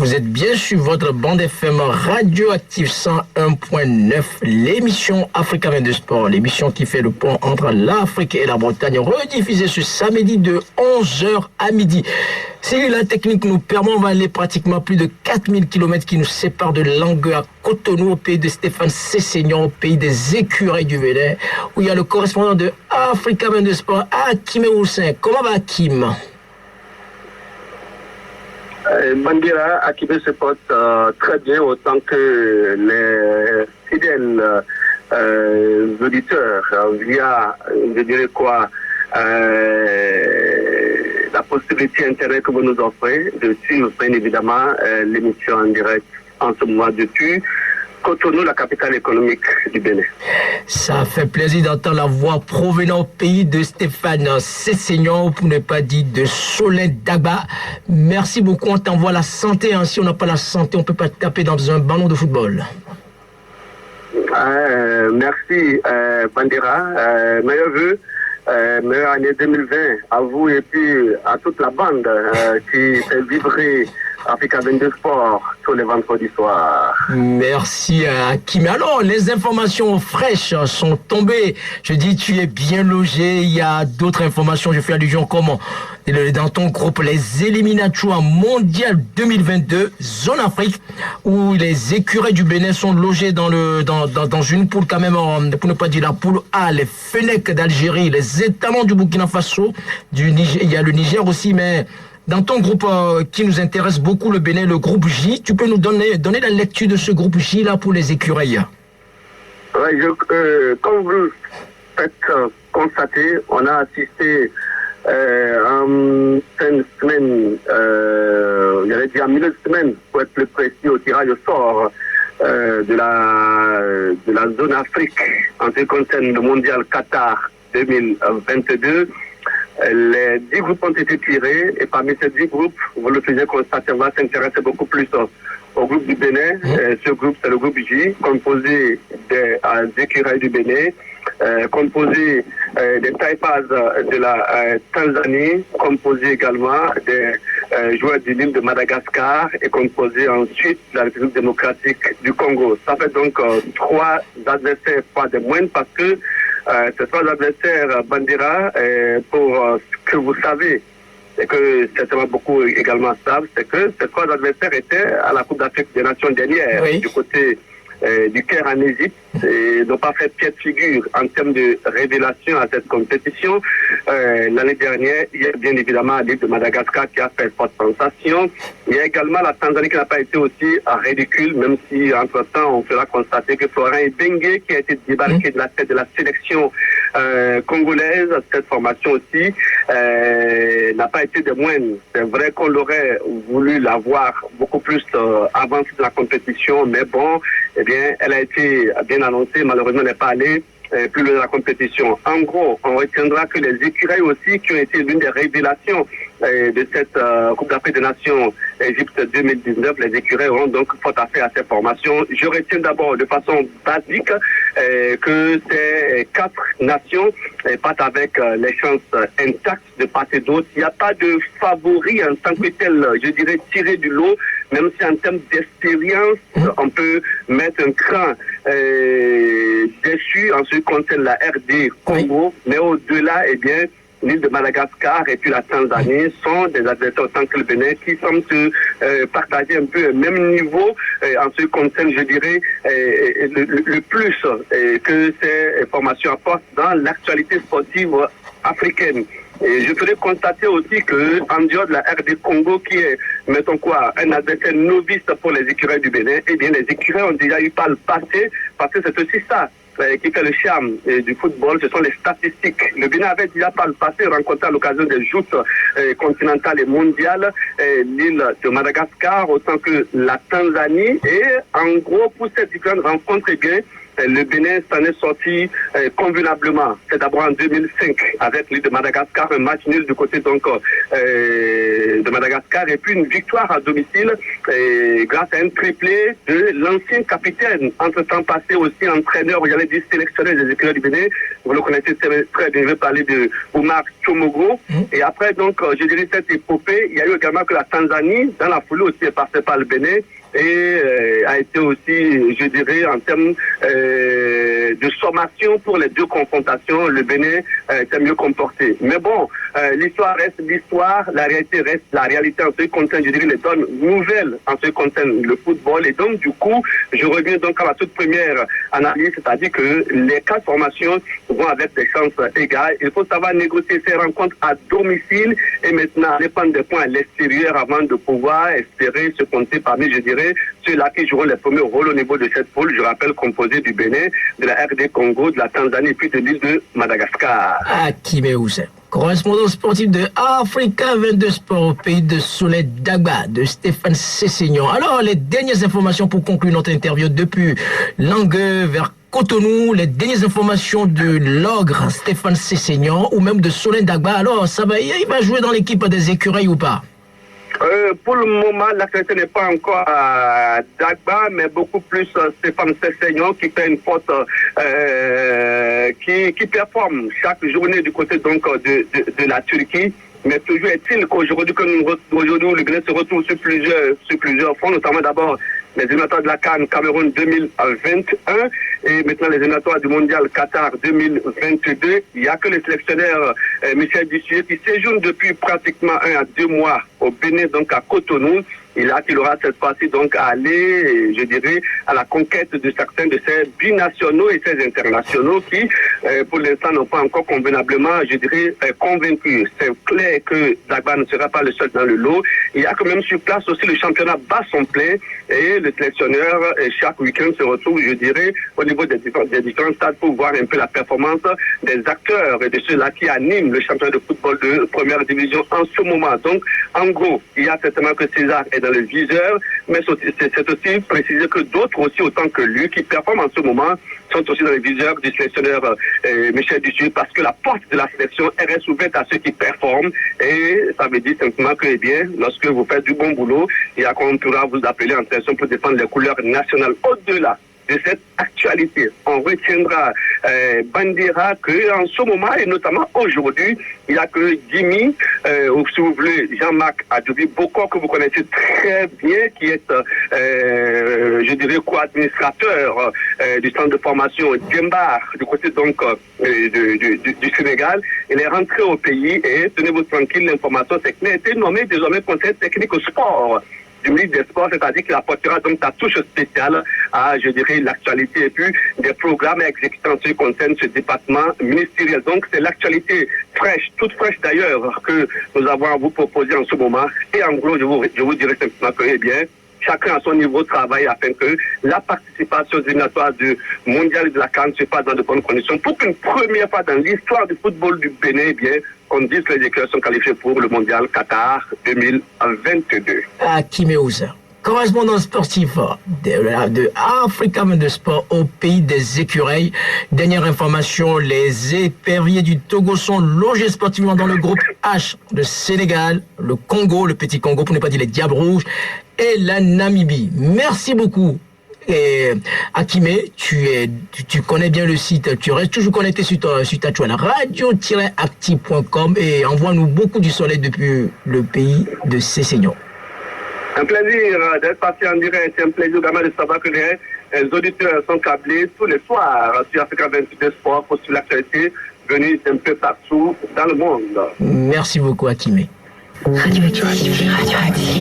Vous êtes bien sur votre bande FM radioactive 101.9, l'émission Africa 22 Sport, l'émission qui fait le pont entre l'Afrique et la Bretagne, rediffusée ce samedi de 11h à midi. Si la technique nous permet, on va aller pratiquement plus de 4000 km qui nous séparent de Langueux à Cotonou, au pays de Stéphane Sessignon, au pays des écureuils du Bénin, où il y a le correspondant de Africa 22 Sport, Hakim Houssin. Comment va Hakim? Bandira Hakim se porte très bien, autant que les fidèles auditeurs via, je dirais quoi, la possibilité Internet que vous nous offrez de suivre bien évidemment l'émission en direct en ce moment depuis Cotonou, la capitale économique du Bénin. Ça fait plaisir d'entendre la voix provenant au pays de Stéphane Sessignon, pour ne pas dire de Solin Dagba. Merci beaucoup, on t'envoie la santé. Hein. Si on n'a pas la santé, on ne peut pas taper dans un ballon de football. Merci Bandira, meilleurs vœux. Meilleure année 2020 à vous et puis à toute la bande qui fait vibrer Africa 22 Sport tous les vendredis soirs. Merci Hakim. Alors, les informations fraîches sont tombées. Je dis, tu es bien logé. Il y a d'autres informations. Je fais allusion comme dans ton groupe, les éliminatoires mondiales 2022, zone Afrique, où les écureuils du Bénin sont logés dans une poule quand même, pour ne pas dire la poule A, les Fennecs d'Algérie, les étalons du Burkina Faso, du Niger, il y a le Niger aussi, mais dans ton groupe qui nous intéresse beaucoup, le Bénin, le groupe J, tu peux nous donner la lecture de ce groupe J là pour les écureuils? Oui, comme vous le faites constater, on a assisté en fin de semaine, j'allais dire en milieu de semaine, pour être plus précis, au tirage au sort de la zone Afrique en ce qui concerne le mondial Qatar 2022. Les 10 groupes ont été tirés et parmi ces 10 groupes, vous le faisiez constater, on va s'intéresser beaucoup plus au groupe du Bénin. Ce groupe, c'est le groupe J, composé des écureuils du Bénin, composé des Taipas de la Tanzanie, composé également des joueurs du l'île de Madagascar et composé ensuite de la République démocratique du Congo. Ça fait donc 3 adversaires, pas de moindres, parce que ces 3 adversaires, Bandira, pour ce que vous savez, et que certainement beaucoup également savent, c'est que ces 3 adversaires étaient à la Coupe d'Afrique des Nations dernière, oui, du côté du Caire en Égypte, et n'ont pas fait pied de figure en termes de révélation à cette compétition. L'année dernière, il y a bien évidemment l'île de Madagascar qui a fait forte sensation. Il y a également la Tanzanie qui n'a pas été aussi ridicule, même si entre-temps on fera constater que Florent Ibenge, qui a été débarqué de la tête de la sélection congolaise, cette formation aussi n'a pas été de moindre. C'est vrai qu'on l'aurait voulu la voir beaucoup plus avancée de la compétition, mais bon, eh bien, elle a été bien annoncée, malheureusement elle n'est pas allée plus loin de la compétition. En gros, on retiendra que les écureuils aussi, qui ont été l'une des révélations de cette Coupe d'Afrique des Nations Égypte 2019, les écureuils auront donc fort à faire à cette formation. Je retiens d'abord de façon basique que ces 4 nations partent avec les chances intactes de part et d'autre. Il n'y a pas de favori en tant que tel, je dirais, tiré du lot, même si en termes d'expérience, on peut mettre un cran déçu en ce qui concerne la RD Congo, mais au-delà, eh bien, l'île de Madagascar et puis la Tanzanie sont des adversaires autant que le Bénin qui semblent se partager un peu le même niveau en ce qui concerne, je dirais, le plus que ces formations apportent dans l'actualité sportive africaine. Et je voudrais constater aussi que en dehors de la RD Congo, qui est, mettons quoi, un adversaire novice pour les écureuils du Bénin, eh bien les écureuils ont déjà eu par le passé, parce que c'est aussi ça qui fait le charme du football, ce sont les statistiques. Le Bénin avait déjà par le passé rencontré à l'occasion des joutes continentales et mondiales l'île de Madagascar autant que la Tanzanie. Et en gros, pour ces différentes rencontres, eh bien, le Bénin s'en est sorti convenablement. C'est d'abord en 2005 avec l'île de Madagascar, un match nul du côté donc de Madagascar et puis une victoire à domicile grâce à un triplé de l'ancien capitaine, entre-temps passé aussi entraîneur, j'allais dire sélectionneur des écuries du Bénin. Vous le connaissez très bien, je vais parler de Oumar Tchomogo. Et après donc, je dirais cette épopée, il y a eu également que la Tanzanie, dans la foulée aussi, est passée par le Bénin et a été aussi, je dirais, en termes de sommation pour les deux confrontations, le Bénin était mieux comporté. Mais bon, l'histoire reste l'histoire, la réalité reste la réalité en ce qui concerne, je dirais, les donnes nouvelles en ce qui concerne le football. Et donc, du coup, je reviens donc à la toute première analyse, c'est-à-dire que les cas de formation vont avec des chances égales. Il faut savoir négocier ces rencontres à domicile et maintenant dépendre des points à l'extérieur avant de pouvoir espérer se compter parmi, je dirais, ceux-là qui joueront les premiers rôles au niveau de cette poule, je rappelle, composée du Bénin, de la RD Congo, de la Tanzanie et puis de l'île de Madagascar. Hakimé Oussem, correspondant sportif de Africa 22 Sport au pays de Soleil Dagba, de Stéphane Sessignon. Alors, les dernières informations pour conclure notre interview depuis Langueux vers Cotonou, les dernières informations de l'ogre Stéphane Sessignon ou même de Soleil Dagba. Alors, il va jouer dans l'équipe des Écureuils ou pas? Pour le moment, l'actualité n'est pas encore à Dagba, mais beaucoup plus Stéphane Sessignon qui fait une faute, qui performe chaque journée du côté donc de la Turquie. Mais toujours est-il qu'aujourd'hui, le Bénin se retrouve sur plusieurs fronts, notamment d'abord les éliminatoires de la CAN Cameroun 2021 et maintenant les éliminatoires du Mondial Qatar 2022. Il n'y a que le sélectionneur Michel Dussuyer qui séjourne depuis pratiquement 1 à 2 mois au Bénin, donc à Cotonou. Il aura cette fois-ci donc à aller, je dirais, à la conquête de certains de ces binationaux et ces internationaux qui, pour l'instant, n'ont pas encore convenablement, je dirais, convaincus. C'est clair que Dagba ne sera pas le seul dans le lot. Il y a quand même sur place aussi le championnat bat son plein et le sélectionneur, chaque week-end, se retrouve, je dirais, au niveau des différents stades pour voir un peu la performance des acteurs et de ceux-là qui animent le championnat de football de première division en ce moment. Donc, en gros, il y a certainement que César est dans le viseur, mais c'est aussi préciser que d'autres aussi, autant que lui, qui performent en ce moment, sont aussi dans le viseur du sélectionneur Michel Dussuyer, parce que la porte de la sélection reste ouverte à ceux qui performent, et ça veut dire simplement que, eh bien, lorsque vous faites du bon boulot, il y a qu'on pourra vous appeler en sélection pour défendre les couleurs nationales. Au-delà de cette actualité, on retiendra Bandera qu'en ce moment, et notamment aujourd'hui, il n'y a que Jimmy, ou si vous voulez, Jean-Marc Adjoubi Boko, que vous connaissez très bien, qui est, je dirais, co-administrateur du centre de formation Djembar, du côté donc du Sénégal. Il est rentré au pays et tenez-vous tranquille, l'information, c'est qu'il a été nommé désormais conseiller technique au sport du ministre des Sports, c'est-à-dire qu'il apportera donc sa touche spéciale à, je dirais, l'actualité et puis des programmes exécutés en ce qui concerne ce département ministériel. Donc, c'est l'actualité fraîche, toute fraîche d'ailleurs, que nous avons à vous proposer en ce moment. Et en gros, je vous dirais simplement que, eh bien, chacun à son niveau travaille afin que la participation aux éliminatoires du mondial de la CAN se passe dans de bonnes conditions. Pour qu'une première fois dans l'histoire du football du Bénin, eh bien, on dit que les équipes sont qualifiées pour le mondial Qatar 2022. Hakimé Oussem, correspondant sportif de Africa 22 Sport au pays des Écureuils. Dernière information, les éperviers du Togo sont logés sportivement dans le groupe H, le Sénégal, le Congo, le Petit Congo, pour ne pas dire les Diables Rouges, et la Namibie. Merci beaucoup. Et Hakimé, tu connais bien le site, tu restes toujours connecté sur ta toile radio-active.com et envoie-nous beaucoup du soleil depuis le pays de Sessignon. Un plaisir d'être passé en direct, c'est un plaisir également de savoir que les auditeurs sont câblés tous les soirs sur Africa 22 Sport pour suivre l'actualité venue d'un peu partout dans le monde. Merci beaucoup Hakimé. Radio-Active.